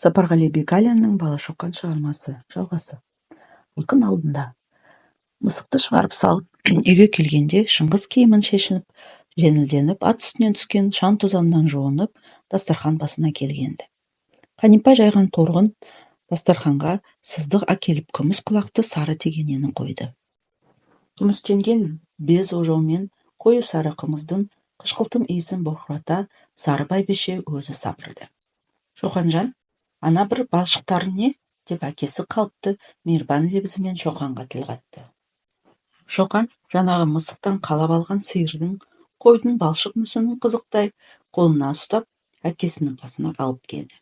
Сапарғали Бегалиннің «Бала шоқан» шығармасы жалғасы. Ұйқын алдында. Мысықты шығарып салып, үйге келгенде Шыңғыс киімін шешініп, жеңілденіп, ат үстінен түскен шаң тозаңнан жуынып, дастархан басына келгенді. Қанипа жайған торғын дастарханға сыздық әкеліп күміс құлақты сары тегенені қойды. Күмістенген без ожаумен қою сары қымыздың қышқылтым иісін бұрқырата сары бәйбіше өзі сапырды. Шоқанжан, ана бір балшықтарын не? Деп әкесі қалыпты мейірбан лебізімен Шоқанға тіл қатты. Шоқан жаңағы мысықтан қалап алған сиырдың, қойдың балшық мүсінін қызықтай қолына ұстап, әкесінің қасына алып келді.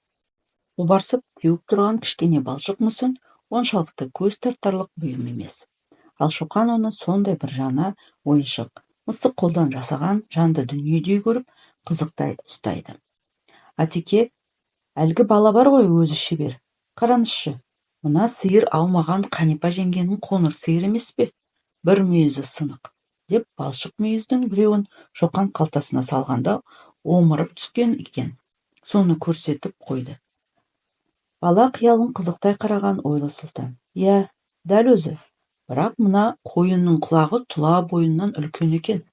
Обарсып кеуіп тұрған кішкене балшық мүсін оншалықты көз тартарлық бұйым емес. Ал Шоқан оны сондай бір жаңа ойыншық, мысық қолдан жасаған жанды дүниедей көріп, қызықтай ұстайды. Атеке, әлгі бала бар ғой, өзі шебер. Қараңызшы, мына сиыр аумаған Қанипа жеңгенің қоңыр сиыр емес пе? Бір мүйізі сынық, деп балшық мүйіздің біреуін Шоқан қалтасына салғанда омырып түскен екен. Соны көрсетіп қойды. Бала қиялын қызықтай қараған ойлы сұлтан. Иә, дәл өзі. Бірақ мына қойынның құлағы тұла бойынан үлкен екен.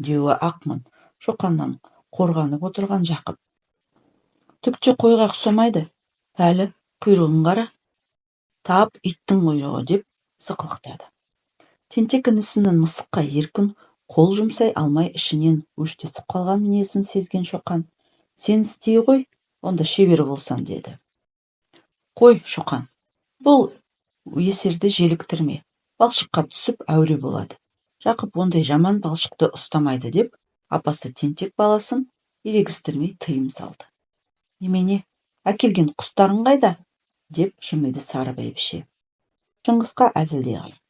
Деуі ақмын, Шоқаннан қорғанып отырған Жақып. Түкте қойға ұқсамайды. Пәлі, құйрығын қара. Тап иттің құйрығы, деп сықылықтады. Тентек інісінің мысыққа еркін қол жұмсай алмай ішінен өштесіп қалған мінезін сезген Шоқан, сен істей ғой, онда шебер болсан, деді. Қой, Шоқан, бұл есерді желіктірме, балшыққа түсіп әуре болады. Жақып ондай жаман балшықты ұстамайды, деп апасы тентек баласын ерегістірмей тыйым салды. Немене, әкелген құстарың қайда? Деп жымиды сары бәйбіше. Шыңғысқа әзілдей қарап.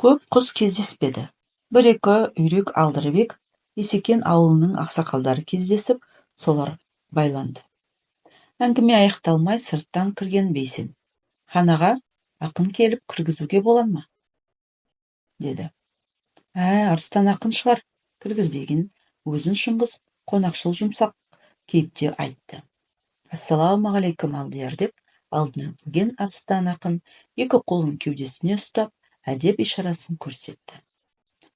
Көп құс кездеспеді. Бір-екі үйрек алдырып Есекен ауылының ақсақалдары кездесіп, солар байланды. Әңгіме аяқталмай сырттан кірген Бейсен. Ханаға ақын келіп кіргізуге болан ма? Деді. Арыстан ақын шығар, кіргіз деген өзін Шыңғыс қонақшыл жұмсақ кейіпте айтты. Ассалаумағалейкум, Алдияр, деп алдынан келген Арыстан ақын екі қолын кеудесіне ұстап, әдеп ишарасын көрсетті.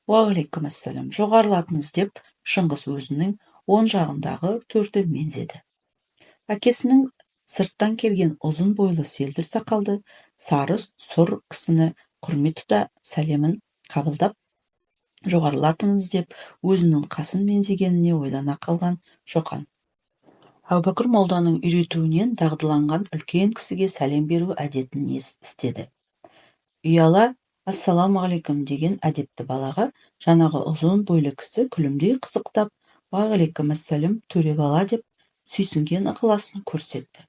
Уағалейкум ассалам, жоғарылатыңыз, деп Шыңғыс өзінің оң жағындағы төрді мензеді. Әкесінің сырттан келген ұзын бойлы селдір сақалды сары сұр кісіні құрмет тұта сәлемін қабылдап, жоғарылатыңыз, деп өзінің қасын мензегеніне ойлана қалған Шоқан. Әубәкір молданың үйретуінен дағдыланған үлкен кісіге сәлем беру әдетін істеді. Ұяла ассаламағалейкум деген әдепті балаға жаңағы ұзын бойлы кісі күлімдей қызықтап, уағалейкум ассалам, төре бала, деп сүйсінген ықыласын көрсетті.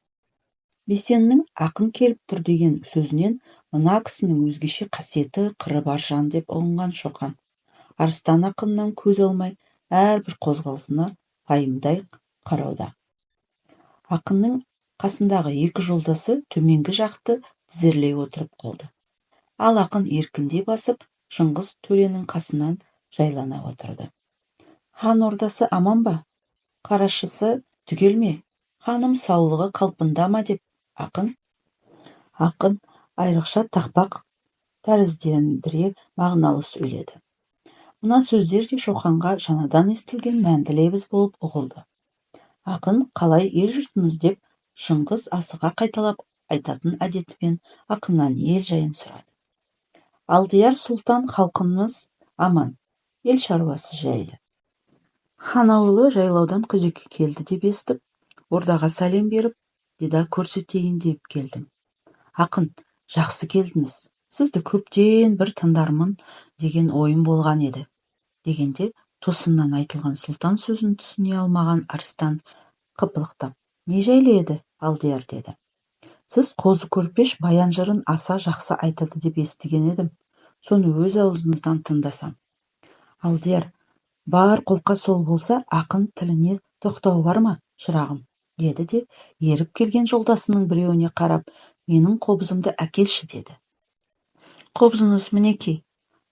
Бейсеннің ақын келіп тұр деген сөзінен мына кісінің өзгеше қасиеті, қыры бар жан деп ұғынған Шоқан. Арыстан ақыннан көз алмай, әрбір қозғалысына пайымдай қарауда. Ақынның қасындағы екі жолдасы төменгі жақты тізерлей отырып қалды. Ал ақын еркіндей басып, Шыңғыс төренің қасынан жайлана отырды. Хан ордасы аман ба? Қарашысы түгел ме? Ханым саулығы қалпында ма? Деп ақын айрықша тақпақ тәріздендіре мағыналы сөйледі. Мына сөздер де Шоқанға жаңадан естілген мәнді лебіз болып ұғылды. Ақын қалай ел жұртыңыз, деп Шыңғыс асыға қайталап айтатын әдетімен ақыннан ел жайын сұрады. Алдияр сұлтан, халқымыз аман, ел шаруасы жайлы. Хан ауылы жайлаудан күзекке келді деп естіп, ордаға сәлем беріп, дидар көрсетейін деп келдім. Ақын, жақсы келдіңіз, сізді көптен бір тыңдармын деген ойым болған еді. Дегенде тосыннан айтылған сұлтан сөзін түсіне алмаған Арыстан қыпылықтап, не жайлы еді, Алдияр, деді. Сіз қозы көрпеш баян жырын аса жақсы айтады деп естіген едім. Соны өз аузыңыздан тыңдасам. Алдияр, бар қолқа сол болса, ақын тіліне тоқтау бар ма, шырағым, деді де, еріп келген жолдасының біреуіне қарап, менің қобызымды әкелші, деді. Қобызыңыз мінекей.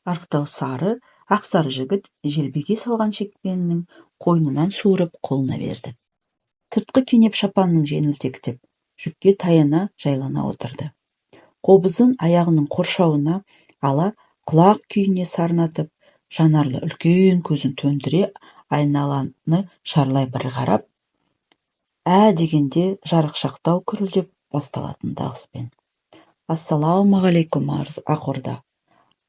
Арықтау сары, ақсары жігіт желбеге салған шекпенінің қойнынан суырып қолына берді. Сыртқы кенеп шапанның жеңілтектеп, жүкке таяна жайлана отырды. Қобызын аяғының қоршауына ала, құлақ күйіне сарнатып, жанарлы үлкен көзін төндіре айналаны шарлай бір қарап, дегенде жарықшақтау күрілдеп басталатын дауыспен: «Ассалаумағалейкум, Ақорда.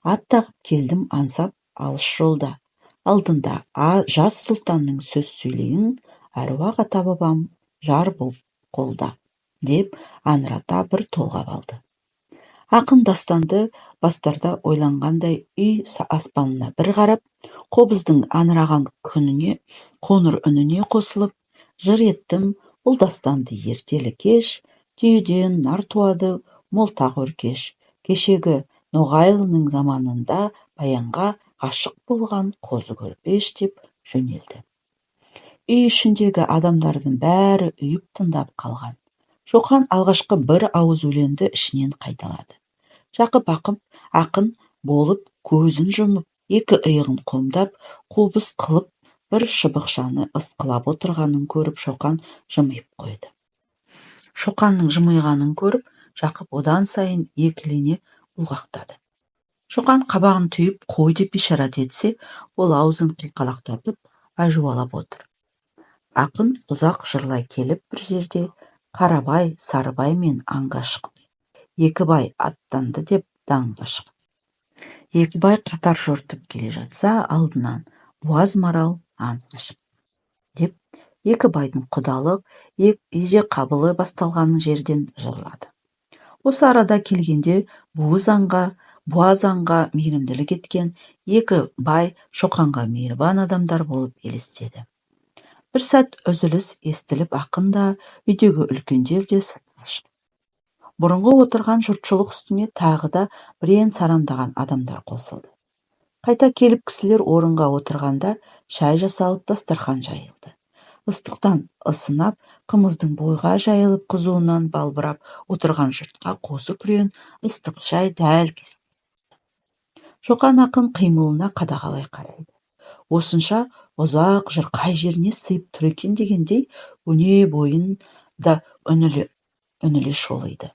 Ат тағып келдім аңсап алыс жолда. Алдында жас сұлтанның сөз сөйлейін, әруақ ата бабам жар болып қолда», деп аңырата бір толғап алды. Ақын дастанды бастарда ойланғандай үй аспанына бір қарап, қобыздың аңыраған қоңыр үніне қосылып, жыр еттім бұл дастанды ертелі кеш, түйеден нар туады молтақ өркеш, кешегі Ноғайлының заманында баянға ғашық болған қозы көрпеш, деп жөнелді. Үй ішіндегі адамдардың бәрі үйіп тыңдап қалған. Шоқан алғашқы бір ауыз өлеңді ішінен қайталады. Жақып ақын болып көзін жұмып, екі иығын қомдап, қобыз қылып бір шыбықшаны ысқылап отырғанын көріп, Шоқан жымиып қойды. Шоқанның жымиғанын көріп, Жақып одан сайын екілене бұлғақтады. Шоқан қабағын түйіп қой деп ишарат етсе, ол аузын қиқалақтатып әжуалап отыр. Ақын ұзақ жырлай келіп бір жерде Қарабай, Сарыбай мен аңға шықты. Екі бай аттанды деп даңға шықты. Екі бай қатар жортып келе жатса, алдынан буаз марал аңға шықты, деп екі байдың құдалық, еже қабылы басталған жерден жырлады. Осы арада келгенде буаз аңға мейірімділік еткен екі бай Шоқанға мейірбан адамдар болып елестеді. Бір сәт үзіліс естіліп, ақын да, үйдегі үлкендер де сыртқа шықты. Бұрынғы отырған жұртшылық үстіне тағы да бірен сарандаған адамдар қосылды. Қайта келіп кісілер орынға отырғанда шай жасалып, дастархан жайылды. Ыстықтан ысынап, қымыздың бойға жайылып, қызуынан балбырап отырған жұртқа қосы күрең ыстық шай дәл кез. Шоқан ақын қимылына қадағалай қарайды. Осынша ұзақ жыр қай жеріне сыйып тұр екен дегендей, өне бойын да үніле шолиды.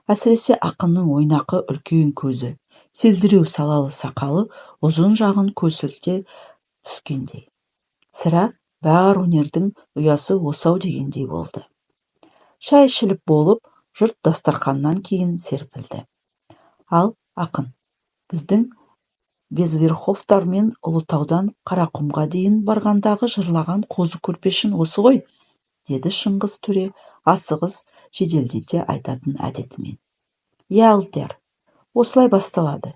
Әсіресе ақынның ойнақы үлкен көзі, селдіреу салалы сақалы ұзын жағын көсілте түскендей. Сірә бар өнердің ұясы осау дегендей болды. Шай ішіліп болып, жұрт дастарқаннан кейін серпілді. Ал ақын, біздің Безверховтар мен Ұлытаудан Қарақұмға дейін барғандағы жырлаған қозы көрпешін осы ғой, деді Шыңғыс төре асығыс жеделдете айтатын әдетімен. Алдияр, осылай басталады.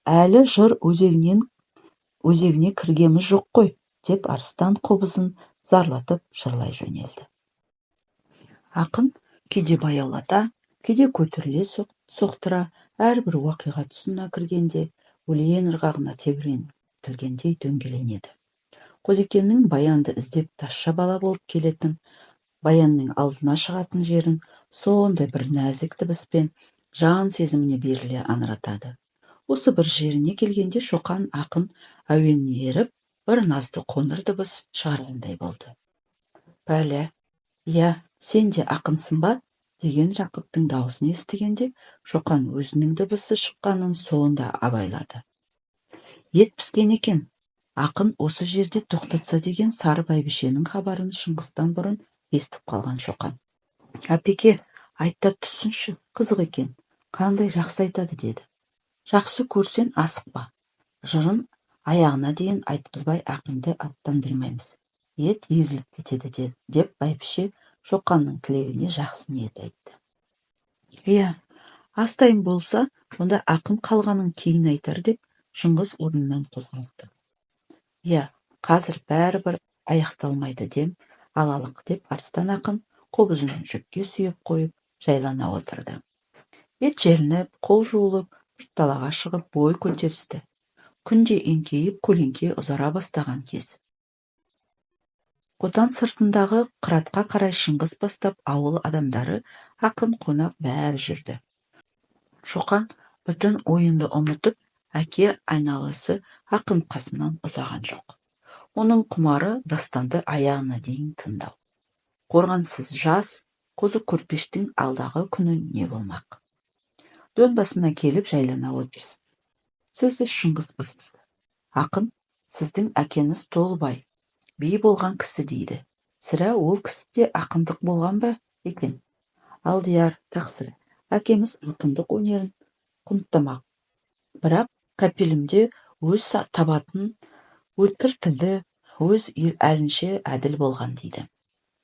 Әлі жыр өзегіне кіргеміз жоқ қой, деп арыстан қобызын зарлатып жырлай жөнелді. Ақын кейде баяулата, кейде көтеріле соқтыра, әрбір уақиға тұсына кіргенде өлең ырғағына тебірентілгендей дөңгеленеді. Қозыкеңнің баянды іздеп тазша бала болып келетін, баянның алдына шығатын жерін сондай бір нәзік дыбыспен жан сезіміне беріле аңыратады. Осы бір жеріне келгенде Шоқан ақын әуеніне еріп, бір назды қоңыр дыбыс шығарғандай болды. Пәле, сен де ақынсың ба? Деген Жақыптың даусын естігенде, Шоқан өзінің дыбысы шыққанын соңында абайлады. Ет піскен екен. Ақын осы жерде тоқтатса деген сары бәйбішенің хабарын Шыңғыстан бұрын естіп қалған Шоқан. Әпеке, айтта түссінші, қызық екен. Қандай жақсы айтады, деді. Жақсы көрсен асықпа. Жырын аяғына дейін айтқызбай ақынды аттандырмаймыз. Ет езіліп кетеді, деп бәйбіше Шоқанның тілегіне жақсы ниет айтты. Астайын болса, онда ақын қалғанын кейін айтар, деп Шыңғыс орнынан қозғалды. Қазір бәрібір аяқталмайды дем алалық, деп арыстан ақын қобызын жүкке сүйеп қойып жайлана отырды. Ет желініп, қол жуылып, жұрт далаға шығып бой көтерісті. Күнде еңкейіп, көлеңке ұзара бастаған кез. Қотан сыртындағы қыратқа қарай Шыңғыс бастап ауыл адамдары, ақын қонақ бәрі жүрді. Шоқан бүтін ойынды ұмытып, әке айналасы ақын қасынан ұзаған жоқ. Оның құмары дастанды аяғына дейін тыңдау. Қорғансыз жас, қозы көрпештің алдағы күні не болмақ? Дөң басына келіп жайлана отырысты. Сөзді Шыңғыс бастады. Ақын, сіздің әкеңіз Толыбай, би болған кісі дейді. Сірә ол кісіде ақындық болған ба екен? Алдияр, тақсыр, әкеміз ақындық өнерін құнттамақ. Бірақ кәпелімде өз табатын өткір тілді, өз әлінше әділ болған дейді.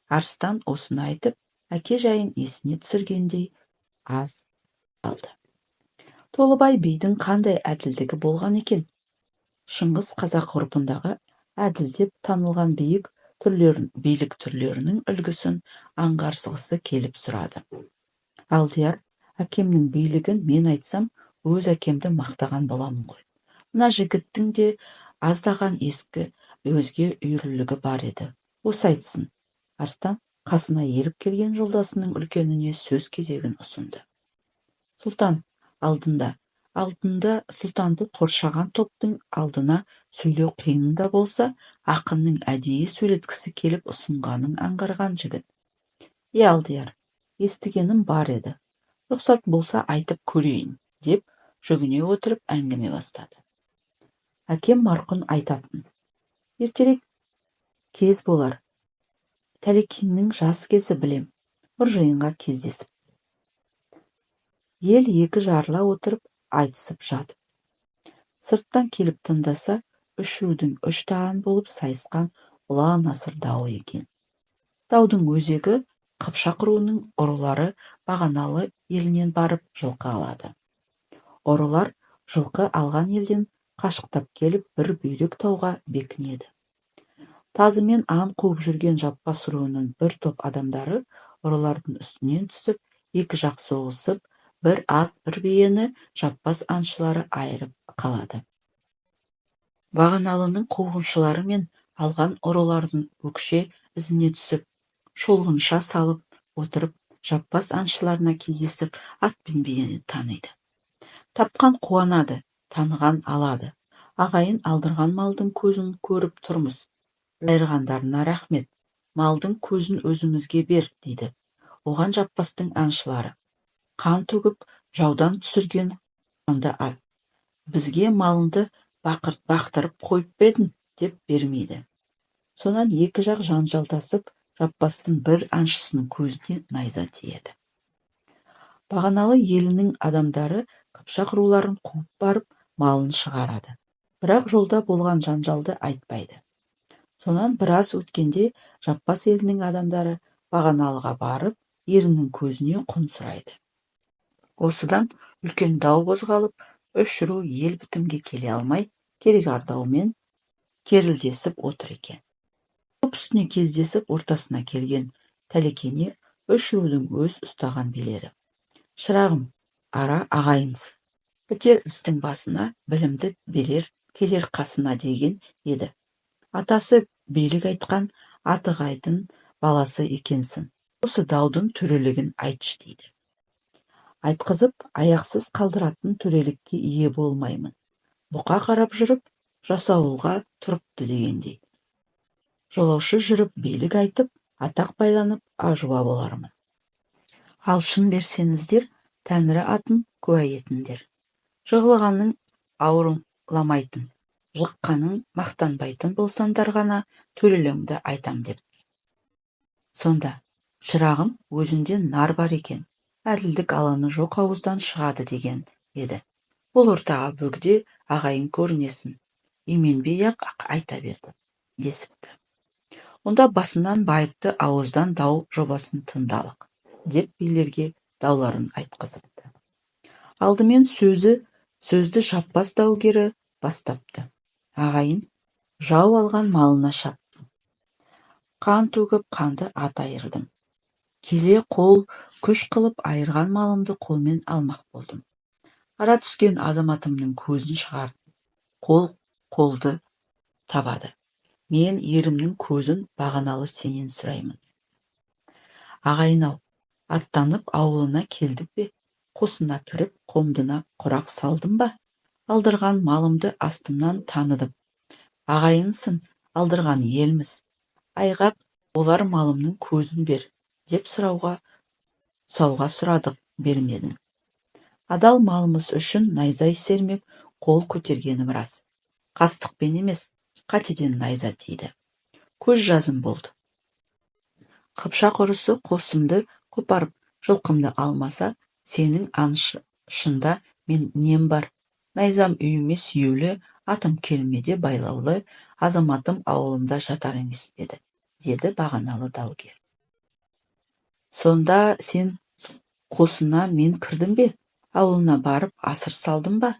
Арыстан осыны айтып, әке жайын есіне түсіргендей аз қалды. Толыбай бидің қандай әділдігі болған екен? Шыңғыс қазақ ғұрпындағы әділ деп танылған билік түрлерінің үлгісін аңғарғысы келіп сұрады. Алдияр, әкемнің билігін мен айтсам, өз әкемді мақтаған боламын ғой. Мына жігіттің де аздаған ескі өзге үйірлігі бар еді. Осы айтсын. Арыстан қасына еріп келген жолдасының үлкеніне сөз кезегін ұсынды. Сұлтан, алдында сұлтанды қоршаған топтың алдына сөйлеу қиын да болса, ақынның әдейі сөйлеткісі келіп ұсынғанын аңғарған жігіт. Алдияр, естігенім бар еді. Рұқсат болса айтып көрейін, деп жүгіне отырып әңгіме бастады. Әкем марқұм айтатын. Ертерек кез болар. Тәлекеңнің жас кезі білем. Бір жиынға кездесіп. Ел екі жарыла отырып айтысып жатып. Сырттан келіп тыңдаса, үш рудың үш таған болып сайысқан ұлан асыр дауы екен. Даудың өзегі Қыпшақ руының ұрылары Бағаналы елінен барып жылқы алады. Ұрылар жылқы алған елден қашықтап келіп бір бүйрек тауға бекінеді. Тазымен аң қуып жүрген Жаппас руының бір топ адамдары ұрылардың үстінен түсіп, екі жақ соғысып, бір ат, бір биені Жаппас аңшылары айырып қалады. Бағаналының қуғыншылары мен алған ұрылардың өкше ізіне түсіп, шолғынша салып отырып, Жаппас аңшыларына кездесіп, ат пен биені таниды. Тапқан қуанады, таныған алады. Ағайын алдырған малдың көзін көріп тұрмыз. Айырғандарына рахмет. Малдың көзін өзімізге бер, дейді. Оған Жаппастың аңшылары. Қан төгіп, жаудан түсірген қанды ат. Бізге малынды бақтырып қойып бедің, деп бермейді. Сонан екі жақ жанжалдасып, Жаппастың бір аңшысының көзіне найза тиеді. Бағаналы елінің адамдары Қыпшақ руларын қуып барып, малын шығарады. Бірақ жолда болған жанжалды айтпайды. Сонан біраз өткенде Жаппас елінің адамдары Бағаналыға барып, ерінің көзіне құн сұрайды. Осыдан үлкен дау қозғалып, үш ру ел бітімге келе алмай, кереғардаумен керілдесіп отыр екен. Топ үстіне кездесіп ортасына келген Тәлекене үш рудың өз ұстаған билері. Шырағым, ара ағайынсың. Бітер істің басына білімді берер келер қасына деген еді. Атасы билік айтқан Атығайдың баласы екенсің. Осы даудың төрелігін айтшы дейді. Айтқызып, аяқсыз қалдыратын төрелікке ие болмаймын. Бұқа қарап жүріп, жасауылға тұрыпты дегендей. Жолаушы жүріп, билік айтып, атақ байланып, ажуа болармын. Алшын берсеңіздер, Тәңірі атын куә етіңдер. Жығылғанның ауырламайтын, жыққаның мақтанбайтын болсаңдар ғана төрелігімді айтам деп. Сонда, шырағым, өзінде нар бар екен, әділдік алаңы жоқ ауыздан шығады деген еді. Бұл ортаға бөгде ағайын көрінесін, именбей-ақ айта берді, десіпті. Онда басынан байыпты ауыздан дау жобасын тыңдалық, деп билерге дауларын айтқызыпты. Алдымен сөзді Жаппас даугері бастапты. Ағайын, жау алған малына шаптым. Қан төгіп қанды ат айырдым. Келе қол күш қылып айырған малымды қолмен алмақ болдым. Ара түскен азаматымның көзін шығардым. Қол қолды табады. Мен ерімнің көзін Бағаналы сенен сұраймын. Ағайын-ау, аттанып ауылына келдік бе? Қосына кіріп, қомдына құрақ салдым ба? Алдырған малымды астымнан таныдым. Ағайынсын, алдырған елміз. Айғақ, олар малымның көзін бер, деп сұрауға сауға сұрадық, бермедің. Адал малымыз үшін найза сермеп қол көтергенім рас. Қастықпен емес, қатеден найза тиді. Көз жазым болды. Қыпшақ ұрысы қосымды қопарып, жылқымды алмаса, сенің аншында мен нем бар? Найзам үйіме сүйеулі, атым келмеде байлаулы, азаматым ауылымда жатар емес пе еді, деді бағаналы даугер. Сонда сен қосына мен кірдім бе? Ауылына барып асыр салдым ба?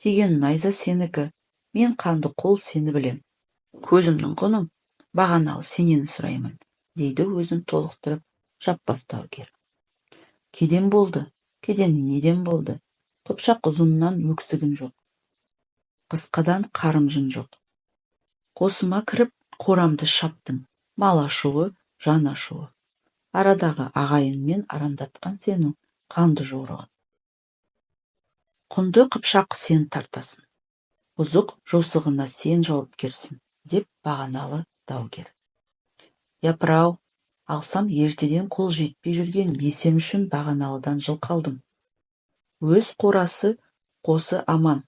Тиген найза сенікі, мен қанды қол сені білем. Көзімнің құнын бағаналы сенен сұраймын, дейді өзін толықтырып Жаппас даугер. Кеден болды, кеден неден болды? Қыпшақ ұзынынан өксігін жоқ, қысқадан қарымжын жоқ. Қосыма кіріп қорамды шаптың, мал ашуы, жан ашуы. Арадағы ағайынмен арандатқан сенің қанды жорығын. Құнды Қыпшақ сен тартасын, бұзық жосығына сен жауапкерсің, деп бағаналы даугер. Япыр-ау, алсам ертеден қол жетпей жүрген бесем үшін бағаналыдан жыл қалдым. Өз қорасы қосы аман,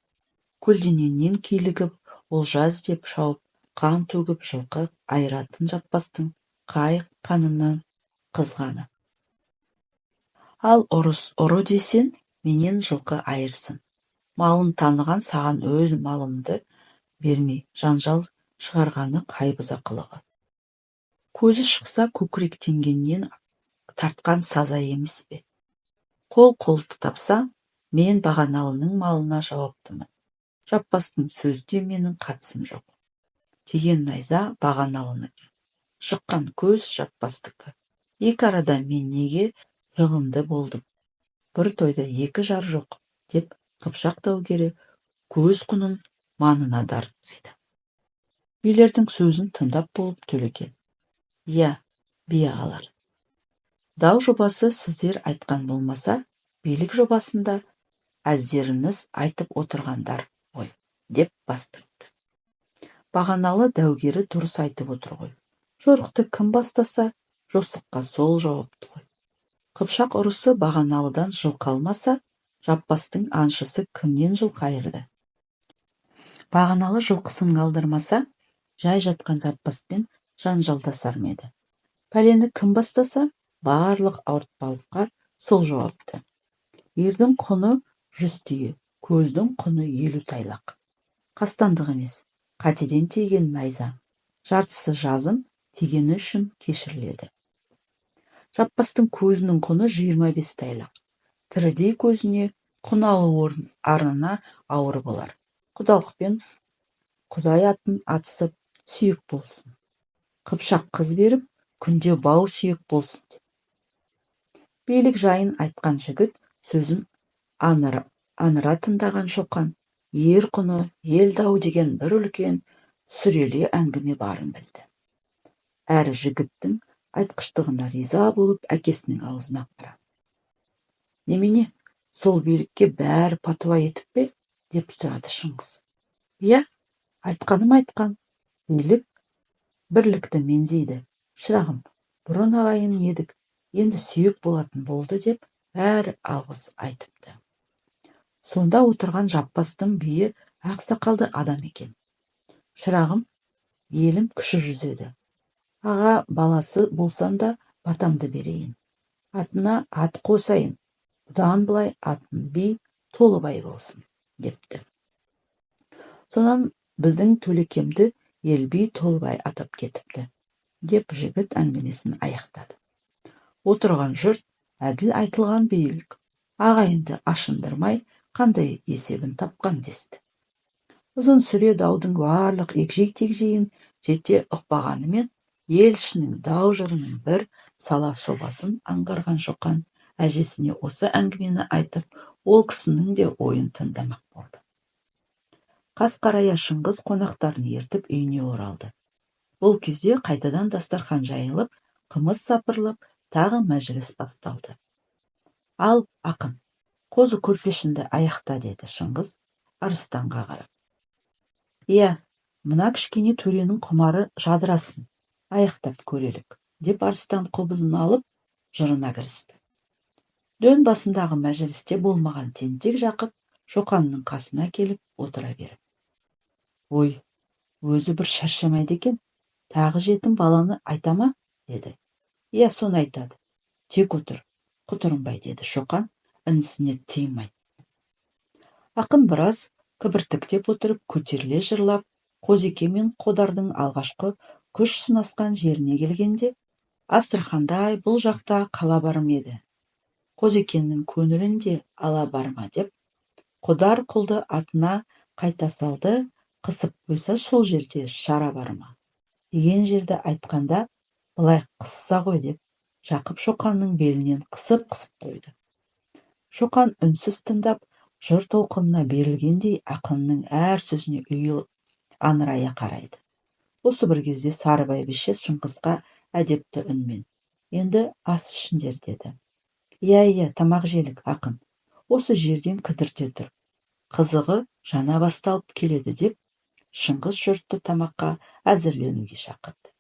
көлденеңнен килігіп, олжа іздеп шауып, қан төгіп жылқы айыратын Жаппастың қай қанынан қызғаны. Ал ұры десен, менен жылқы айырсын. Малын таныған саған өз малымды бермей, жанжал шығарғаны қай бұзақылығы. Көзі шықса көкіректенгеннен тартқан саза емес пе? Қол-қолды тапса, мен бағаналының малына жауаптымын. Жаппастың сөзде менің қатысым жоқ. Тиген найза бағаналынікі, шыққан көз Жаппастікі. Екі арада мен неге жығынды болдым? Бір тойда екі жар жоқ, деп Қыпшақ даугері көз құнын маңына дарытпайды. Билердің сөзін тыңдап болып Төлеген. Иә, би ағалар. Дау жобасы сіздер айтқан болмаса, билік жобасында әздеріңіз айтып отырғандар ғой, деп бастапты. Бағаналы дәугері дұрыс айтып отыр ғой. Жорықты кім бастаса, жосыққа сол жауапты ғой. Қыпшақ ұрысы бағаналыдан жылқы алмаса, Жаппастың аншысы кімнен жылқы айырды? Бағаналы жылқысын қалдырмаса, жай жатқан Жаппаспен жанжалдасар ма еді? Пәлені кім бастаса, барлық ауыртпалыққа сол жауапты. Ердің құны 100 түйе, көздің құны 50 тайлақ. Қастандық емес, қатеден тиген найза. Жартысы жазым, тигені үшін кешіріледі. Жаппастың көзінің құны 25 тайлақ. Тірідей көзіне құн алу арнына ауыр болар. Құдалықпен Құдай атын атысып, сүйек болсын. Қыпшақ қыз беріп, күнде бау сүйек болсын. Билік жайын айтқан жігіт сөзін аныра тыңдаған Шоқан, ер құны, ел дау деген бір үлкен сүрелі әңгіме барын білді. Әрі жігіттің айтқыштығына риза болып әкесінің аузына қарады. Немене, сол билікке бәрі патуа етіп пе? Деп сұрады Шыңғыс. Иә, айтқаным айтқан. Билік бірлікті мензейді. Шырағым, бұрын ағайын едік, енді сүйек болатын болды деп бәрі алғыс айтыпты. Сонда отырған Жаппастың биі ақсақалды адам екен. Шырағым, елім күші жүзеді. Аға баласы болсан да батамды берейін. Атына ат қосайын. Бұдан былай атын би Толыбай болсын, депті. Сонан біздің Төлекемді елби Толыбай атап кетіпті, деп жігіт әңгімесін аяқтады. Отырған жұрт әділ айтылған билік, ағайынды ашындырмай қандай есебін тапқан десті. Ұзын сүре даудың барлық егжей-тегжейін жете ұқпағанымен, ел ішінің дау жырының бір сала собасын аңғарған Шоқан әжесіне осы әңгімені айтып, ол кісінің де ойын тыңдамақ болды. Қас-қарая Шыңғыс қонақтарын ертіп үйіне оралды. Бұл кезде қайтадан дастархан жайылып, қымыз сапырылып, тағы мәжіліс басталды. Ал, ақын, қозы көрпешінді аяқта, деді Шыңғыс Арыстанға қарап. Иә, мына кішкене төренің құмары жадырасын, аяқтап көрелік, деп Арыстан қобызын алып, жырына кірісті. Дөң басындағы мәжілісте болмаған тентек Жақып Шоқанның қасына келіп отыра беріп: «Ой, өзі бір шаршамайды екен, тағы жетім баланы айта ма?» деді. «Иә, соны айтады. Тек отыр, құтырынбай», деді Шоқан інісіне тыймай. Ақын біраз кібіртіктеп отырып көтеріле жырлап, Қозыке мен Қодардың алғашқы күш сынасқан жеріне келгенде, Астрахандай бұл жақта қала барым еді. Қозыкенің көңілінде ала барма деп, Қодар құлды атына қайта салды, қысып қойса сол жерде шара барма деген жерді айтқанда, былай қысса ғой деп, Жақып Шоқанның белінен қысып-қысып қойды. Шоқан үнсіз тыңдап, жыр толқынына берілгендей ақынның әр сөзіне үйіл аңырая қарайды. Осы бір кезде Сары бәйбіше Шыңғысқа әдепті үнмен: «Енді ас ішіңдер», деді. «Иә, тамақ желік, ақын. Осы жерден кідірте тұр. Қызығы жана басталып келеді», деп Шыңғыс жұртты тамаққа әзірленуге шақырды.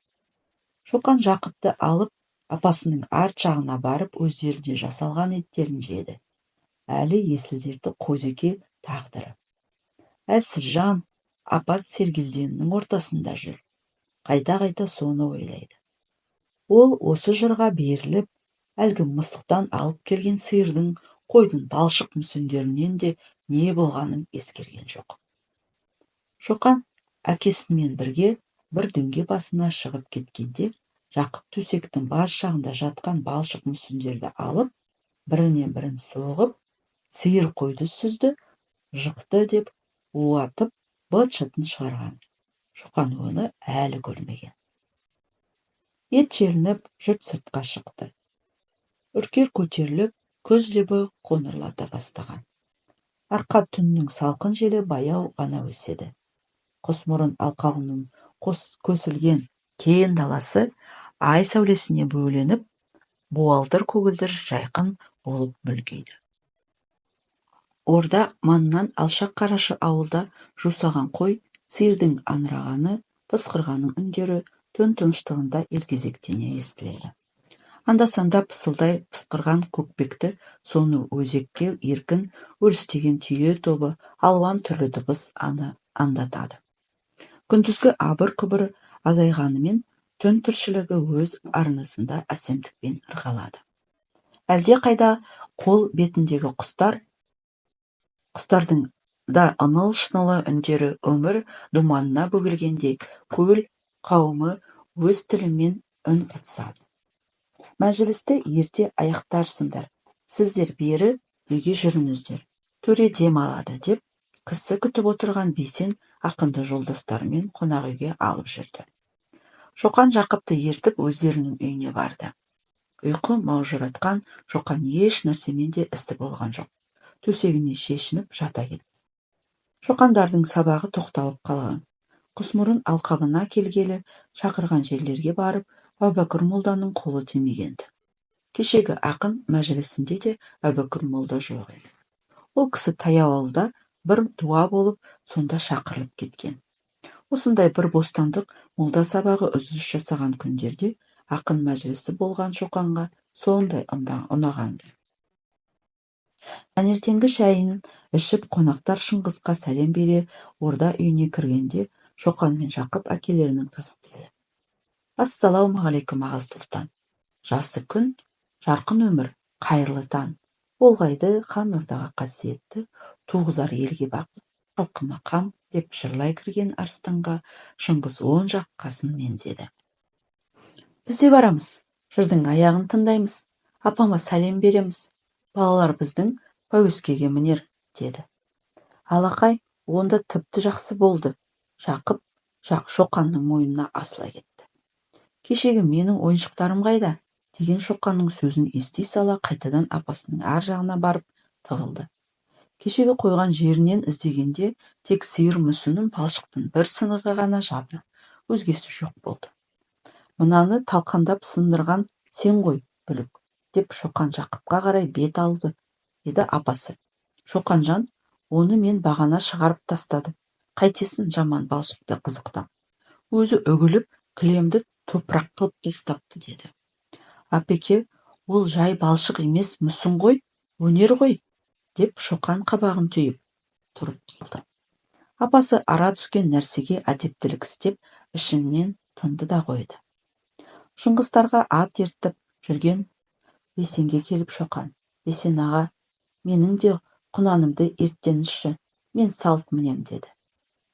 Шоқан Жақыпты алып, апасының арт жағына барып, өздеріне жасалған еттерін жеді. Әлі есілдерді Қозыке тағдыры. Әлсіз жан апат сергелденнің ортасында жүр. Қайта-қайта соны ойлайды. Ол осы жырға беріліп, әлгі мысықтан алып келген сиырдың, қойдың балшық мүсіндерінен де не болғанын ескерген жоқ. Шоқан әкесімен бірге бір дөңге басына шығып кеткенде, Жақып төсектің бас жағында жатқан балшық мүсіндерді алып, бірінен бірін соғып, сиыр қойды сүзді, жықты деп уатып, быт-шытын шығарған. Шоқан оны әлі көрмеген. Ет желініп, жұрт сыртқа шықты. Үркер көтеріліп, көз лебі қоңырлата бастаған. Арқа түннің салқын желі баяу ғана өседі. Құсмұрын алқабының көсілген кең даласы ай сәулесіне бөленіп, буалдыр-көгілдір жайқын болып мүлгиді. Орда маңынан алшақ қарашы ауылда жусаған қой, сиырдың аңырағаны, пысқырғаның үндері түн тыныштығында елгезектене естіледі. Анда-санда пысылдай пысқырған көкпекті, соны өзекке еркін өрістеген түйе тобы алуан түрлі дыбыс андатады. Күндізгі абыр-күбір азайғанымен, түн тіршілігі өз арнасында әсемдікпен ырғалады. Әлде қайда қол бетіндегі құстардың да ыныл-шынылы үндері өмір думанына бөгілгенде, көл қауымы өз тілімен үн қатысады. Мәжілісті ерте аяқтарсыңдар, сіздер бері үйге жүріңіздер, төре дем алады, деп кісі күтіп отырған бейсен ақынды жолдастарымен қонақ үйге алып жүрді. Шоқан Жақыпты ертіп өздерінің үйіне барды. Ұйқы маужыратқан Шоқан еш нәрсемен де ісі болған жоқ. Төсегіне шешініп жата кетті. Шоқандардың сабағы тоқталып қалған. Құсмұрын алқабына келгелі шақырған жерлерге барып, Әубәкір молданың қолы тимегенді. Кешегі ақын мәжілісінде де Әубәкір молда жоқ еді. Ол кісі таяу ауылда бір дуа болып, сонда шақырылып кеткен. Осындай бір бостандық молда сабағы үзіліс жасаған күндерде ақын мәжілісі болған Шоқанға сондай ұнағанды. Таңертеңгі шайын ішіп, қонақтар Шыңғысқа сәлем бере орда үйіне кіргенде, Шоқан мен Жақып әкелерінің қасында еді. «Ассалаумағалейкум, аға сұлтан. Жасы күн, жарқын өмір, қайырлы таң. Болғайды хан ордаға қасиетті, туғызар елге бақыт, халқыма қам», деп жырлай кірген арыстанға Шыңғыс оң жақ қасын меңзеді. «Біз де барамыз, жырдың аяғын тыңдаймыз, апама сәлем береміз. Балалар біздің пәуескеге мінер», деді. «Алақай, онда тіпті жақсы болды». Жақып Шоқанның мойнына асыла кетті. «Кешегі менің ойыншықтарым қайда?» деген Шоқанның сөзін ести сала қайтадан апасының ар жағына барып тығылды. Кешегі қойған жерінен іздегенде тек сиыр мүсінін балшықтың бір сынығы ғана жады, өзгесі жоқ болды. «Мынаны талқандап сындырған сен ғой, бүлік», деп Шоқан Жақыпқа қарай бет алды, еді апасы. «Шоқанжан, оны мен бағана шығарып тастадым. Қайтесін жаман балшықты қызықтап. Өзі үгіліп, кілемді топырақ қылып тастапты», деді. «Апеке, ол жай балшық емес мүсін ғой», Өнер ғой, деп Шоқан қабағын түйіп тұрып қалды. Апасы ара түскен нәрсеге әдептілік істеп, ішінен тынды да қойды. Шыңғыстарға ат ертіп жүрген Бесенге келіп Шоқан: «Бесен аға, менің де құнанымды ерттеніші, мен салт мінем» деді.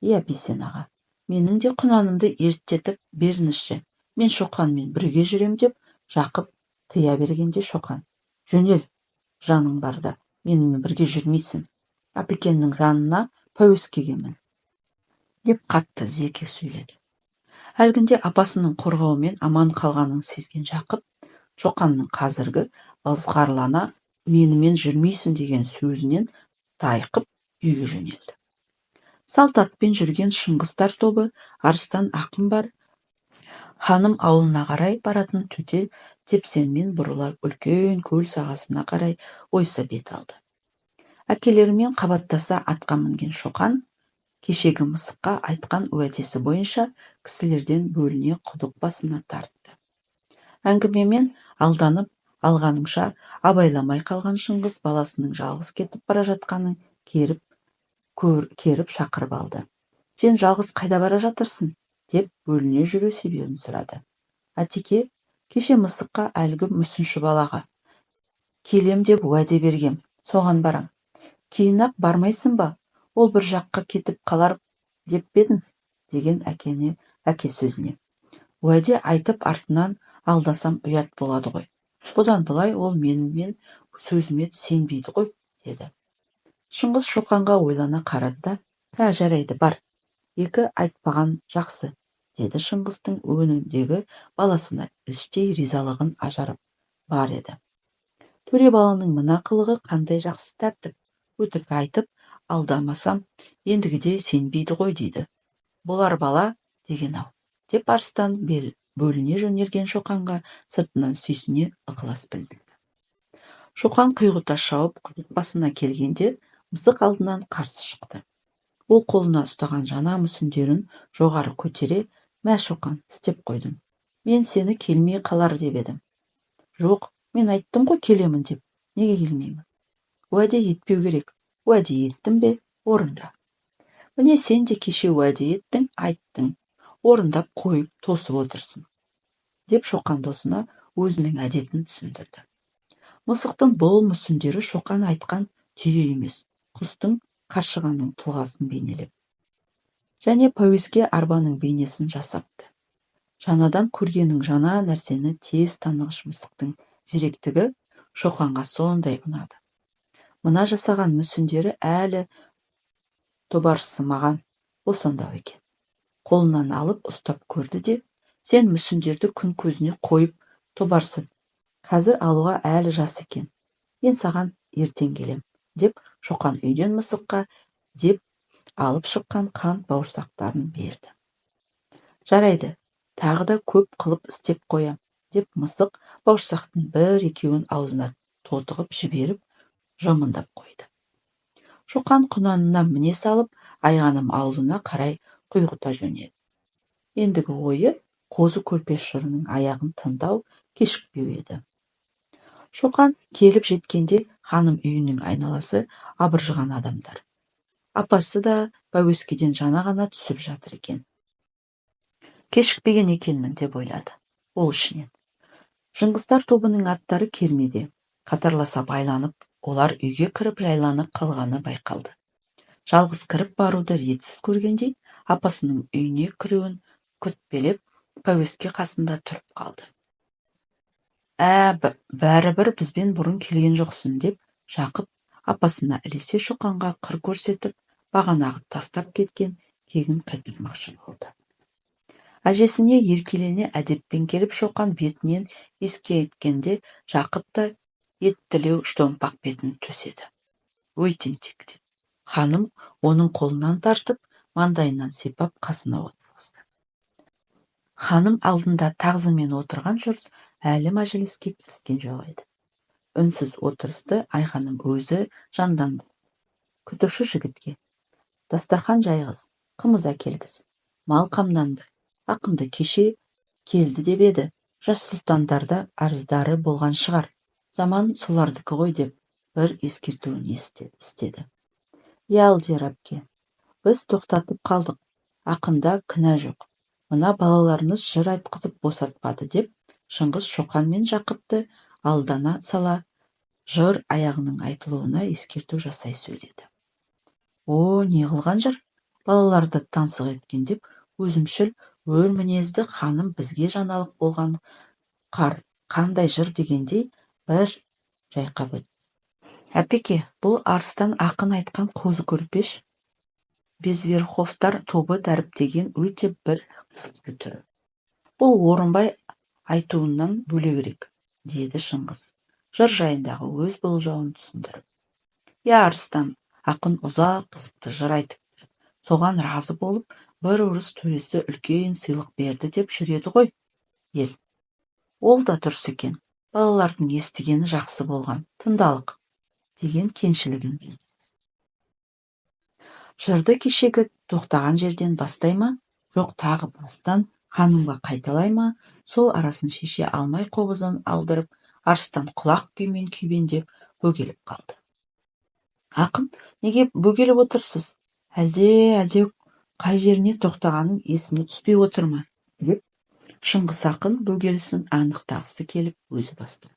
«Иә, Бесен аға, менің де құнанымды ерттетіп берініші, мен Шоқанмен бірге жүрем» деп Жақып тыя бергенде Шоқан: «Жөнел, жаның барда, менімен бірге жүрмейсің. Апекеңнің жанына пәуескеге мін» деп қатты зеке сөйледі. Әлгінде апасының қорғауымен аман қалғанын сезген Жақып, Шоқанның қазіргі ызғарлана менімен жүрмейсің деген сөзінен тайқып үйге жөнелді. Салт атпен жүрген шыңғыстар тобы арыстан ақын бар ханым ауылына қарай баратын төте тепсеңмен бұрыла үлкен көл сағасына қарай ойса бет алды. Әкелерімен қабаттаса атқа мінген Шоқан кешегі мысыққа айтқан уәдесі бойынша кісілерден бөліне құдық басына тартты. Әңгімемен алданып алғаныңша абайламай қалған Шыңғыс баласының жалғыз кетіп бара жатқанын керіп шақырып алды. «Сен жалғыз қайда бара жатырсың?» деп бөліне жүру себебін сұрады. «Атеке, кеше мысыққа әлгі мүсінші балаға келем деп уәде бергем, соған барам. Кейін-ақ бармайсың ба? Ол бір жаққа кетіп қалар деп бедің» деген әке сөзіне. «Уәде айтып артынан алдасам ұят болады ғой. Бұдан былай ол менімен сөзіме сенбейді ғой» деді. Шыңғыс Шоқанға ойлана қарады да: «Жарайды, бар. Екі айтпаған жақсы» деді. Шыңғыстың өңіндегі баласына іштей ризалығын ажарып бар еді. «Төре баланың мына қылығы қандай жақсы тәртіп. Өтірік айтып алдамасам ендігіде сенбейді ғой» дейді. «Болар бала деген-ау» деп арыстан бөліне жөнелген Шоқанға сыртынан сүйсіне ықылас білді. Шоқан құйғыта шауып құдық басына келгенде мысық алдынан қарсы шықты. Ол қолына ұстаған жаңа мүсіндерін жоғары көтере: «Мә Шоқан, істеп қойдым. Мен сені келмей қалар деп едім». «Жоқ, мен айттым ғой келемін деп. Неге келмеймін? Уәде етпеу керек. Уәде еттім бе? Орында. Міне сен де кеше уәде еттің, айттың. Орындап қойып тосып отырсың» деп Шоқан досына өзінің әдетін түсіндірді. Мысықтың бұл мүсіндері Шоқан айтқан түйе емес, құстың, қаршығаның тұлғасын бейнелеп, және пәуеске арбаның бейнесін жасапты. Жаңадан көргенің жаңа нәрсені тез танығыш мысықтың зеректігі Шоқанға сондай ұнады. Мына жасаған мүсіндері әлі тобарсымаған осындау екен. Қолынан алып ұстап көрді де: «Сен мүсіндерді күн көзіне қойып тобарсын. Қазір алуға әлі жас екен. Мен саған ертең келем» деп Шоқан үйден мысыққа деп алып шыққан қант бауырсақтарын берді. «Жарайды, тағы да көп қылып істеп қоям» деп мысық бауырсақтың бір-екеуін аузына тотығып жіберіп жымыңдап қойды. Шоқан құнанына міне салып Айғаным ауылына қарай құйғыта жөнелді. Ендігі ойы қозы көрпеш жырының аяғын тыңдау, кешікпеу еді. Шоқан келіп жеткенде ханым үйінің айналасы абыржыған адамдар. Апасы да пәуескеден жаңа ғана түсіп жатыр екен. Кешікпеген екенмін деп ойлады ол ішінен. Шыңғыстар тобының аттары кермеде қатарласа байланып, олар үйге кіріп жайланып қалғаны байқалды. Жалғыз кіріп баруды ретсіз көргендей, апасының үйіне кіруін күтпелеп пәуеске қасында тұрып қалды. Бәрібір бізбен бұрын келген жоқсың» деп Жақып апасына ілесе Шоқанға қыр көрсетіп, бағанағы тастап кеткен кегін қайтармақшы болды. Әжесіне еркелене әдеппен келіп Шоқан бетінен еске еткенде Жақып та еттілеу штомпақ бетін төседі. «Ой, тентек» деп ханым оның қолынан тартып, маңдайынан сипап қасына отырғызды. Ханым алдында тағзыммен отырған жұрт әлі мәжіліске кіріскен жоқ еді. Үнсіз отырысты Айғаным өзі жанданды. Күтуші жігітке: «Дастархан жайғыз, қымыз әкелгіз, мал қамданды. Ақынды кеше келді деп еді, жас сұлтандарда арыздары болған шығар. Заман солардікі ғой» деп бір ескертуін істеді. Алдияр әпке, біз тоқтатып қалдық. Ақында кінә жоқ. Мына балаларыңыз жыр айтқызып босатпады деп, Шыңғыс Шоқан мен Жақыпты алдана сала жыр аяғының айтылуына ескерту жасай сөйледі. О, не қылған жыр? Балаларды таңсық еткен деп, өзімшіл өр мінезді ханым бізге жаңалық болған қандай жыр дегендей бір жайқап өтті. Әпеке, бұл арыстан ақын айтқан қозы көрпеш Безверховтар тобы дәріптеген өте бір қызықты түрі. Бұл орынбай айтуынан бөлегірек, деді Шыңғыс, жыр жайындағы өз болжауын түсіндіріп. Арыстан ақын ұзақ қызықты жыр айтыпты. Соған разы болып, бір орыс төресі үлкен сыйлық берді деп жүреді ғой, ел. Ол да дұрыс екен. Балалардың естігені жақсы болған. Тыңдалық, деген кеншілігін білді. Жырды кешегі тоқтаған жерден бастай ма, жоқ тағы бастан ханымға қайталай ма, сол арасын шеше алмай қобызын алдырып, арыстан құлақ күймен күйбеңдеп бөгеліп қалды. Ақын, неге бөгеліп отырсыз? Әлде қай жеріне тоқтағаның есіне түспей отыр ма? деп Шыңғыс ақын бөгелісін анықтағысы келіп өзі бастады.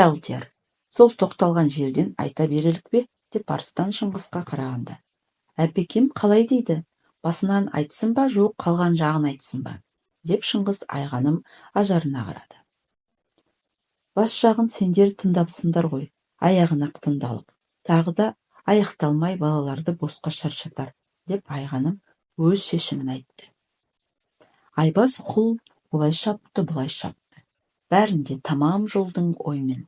Алдияр, сол тоқталған жерден айта берелік пе? деп арыстан Шыңғысқа қарағанда. Әпекем қалай дейді? Басынан айтсын ба, жоқ қалған жағын айтсын ба? деп Шыңғыс айғаным ажарына қарады. Бас жағын сендер тыңдапсыңдар ғой, аяғын-ақ тыңдалық. Тағы да аяқталмай балаларды босқа шаршатар, деп айғаным өз шешімін айтты. Айбас құл бұлай шапты, бұлай шапты. Бәрінде тамам жолдың оймен.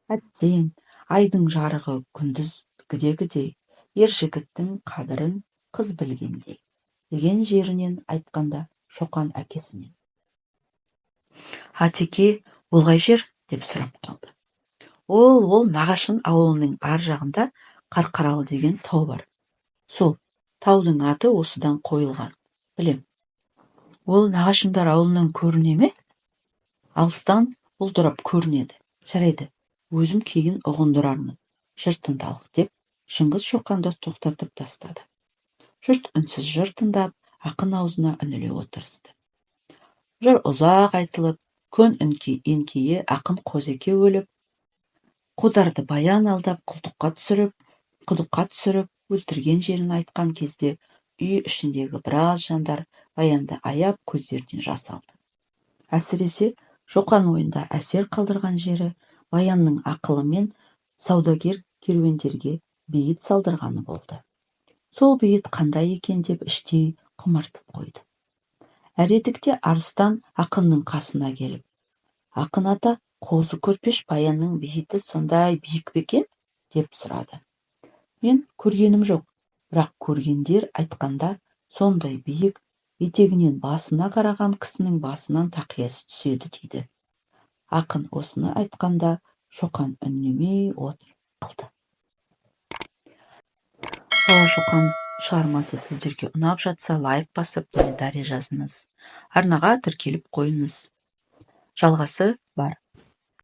Әттең, айдың жарығы күндізгідегідей, ер жігіттің қадірін қыз білгендей, деген жерінен айтқанда Шоқан әкесінен. Атеке, ол қай жер? деп сұрап қалды. Ол Нағашын ауылының ар жағында Қарқаралы деген тау бар. Сол таудың аты осыдан қойылған. Білем. Ол Нағашымдар ауылынан көріне ме? Алыстан бұлдырап көрінеді. Жарайды, өзім кейін ұғындырармын. Жыр тыңдалық деп Шыңғыс Шоқанды тоқтатып тастады. Жұрт үнсіз жыр тыңдап, ақын аузына үңіле отырысты. Жыр ұзақ айтылып, көн еңкейе ақын Қозеке өліп, қодарды баян алдап құдыққа түсіріп, өлтірген жерін айтқан кезде үй ішіндегі біраз жандар баянды аяп көздерінен жас алды. Әсіресе Шоқан ойында әсер қалдырған жері баянның ақылымен саудагер керуендерге бейіт салдырғаны болды. Сол бейіт қандай екен деп іштей құмартып қойды. Әредікте арыстан ақынның қасына келіп, ақын ата, қозы көрпеш баянның бейіті сондай биік пе екен? деп сұрады. Мен көргенім жоқ, бірақ көргендер айтқанда сондай биік, етегінен басына қараған кісінің басынан тақиясы түседі дейді. Ақын осыны айтқанда Шоқан үнемей отырып қалды. Бала Шоқан шығармасы сіздерге ұнап жатса, лайк басып, комментарий жазыңыз. Арнаға тіркеліп қойыңыз. Жалғасы